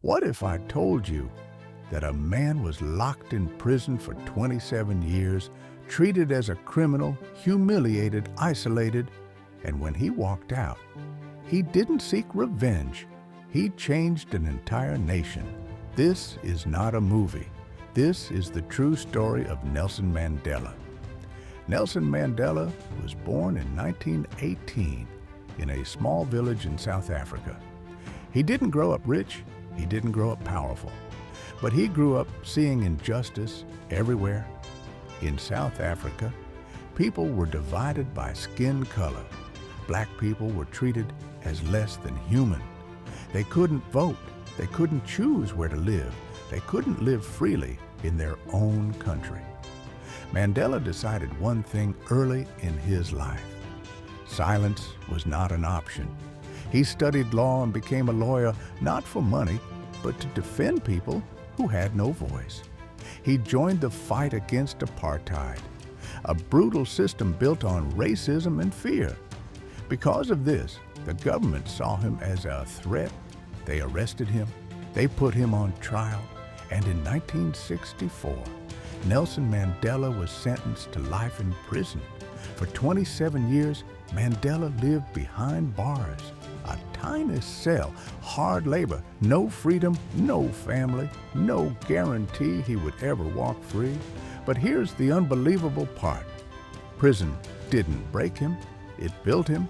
What if I told you that a man was locked in prison for 27 years, treated as a criminal, humiliated, isolated, and when he walked out, he didn't seek revenge. He changed an entire nation. This is not a movie. This is the true story of Nelson Mandela. Nelson Mandela was born in 1918 in a small village in South Africa. He didn't grow up rich. He didn't grow up powerful, but he grew up seeing injustice everywhere. In South Africa, people were divided by skin color. Black people were treated as less than human. They couldn't vote. They couldn't choose where to live. They couldn't live freely in their own country. Mandela decided one thing early in his life. Silence was not an option. He studied law and became a lawyer not for money, but to defend people who had no voice. He joined the fight against apartheid, a brutal system built on racism and fear. Because of this, the government saw him as a threat. They arrested him, they put him on trial, and in 1964, Nelson Mandela was sentenced to life in prison. For 27 years, Mandela lived behind bars, a tiny cell, hard labor, no freedom, no family, no guarantee he would ever walk free. But here's the unbelievable part. Prison didn't break him, it built him.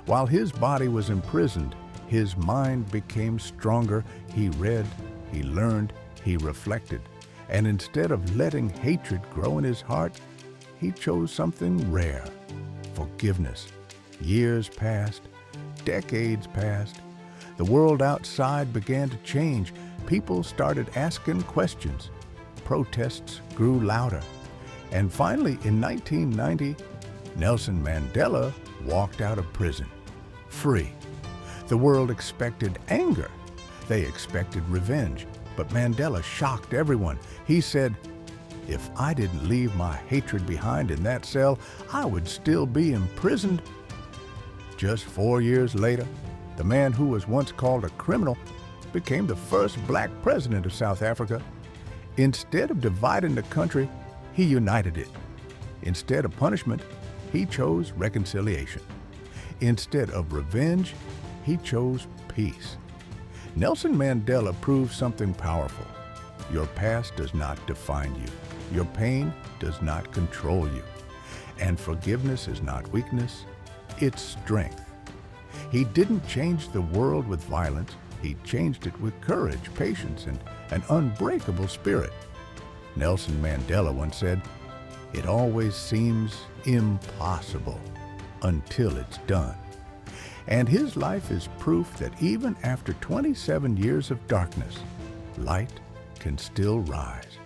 While his body was imprisoned, his mind became stronger. He read, he learned, he reflected. And instead of letting hatred grow in his heart, he chose something rare: forgiveness. Years passed, decades passed. The world outside began to change. People started asking questions. Protests grew louder. And finally, in 1990, Nelson Mandela walked out of prison, free. The world expected anger. They expected revenge. But Mandela shocked everyone. He said, "If I didn't leave my hatred behind in that cell, I would still be imprisoned." Just 4 years later, the man who was once called a criminal became the first black president of South Africa. Instead of dividing the country, he united it. Instead of punishment, he chose reconciliation. Instead of revenge, he chose peace. Nelson Mandela proved something powerful. Your past does not define you. Your pain does not control you. And forgiveness is not weakness, it's strength. He didn't change the world with violence. He changed it with courage, patience, and an unbreakable spirit. Nelson Mandela once said, "It always seems impossible until it's done." And his life is proof that even after 27 years of darkness, light can still rise.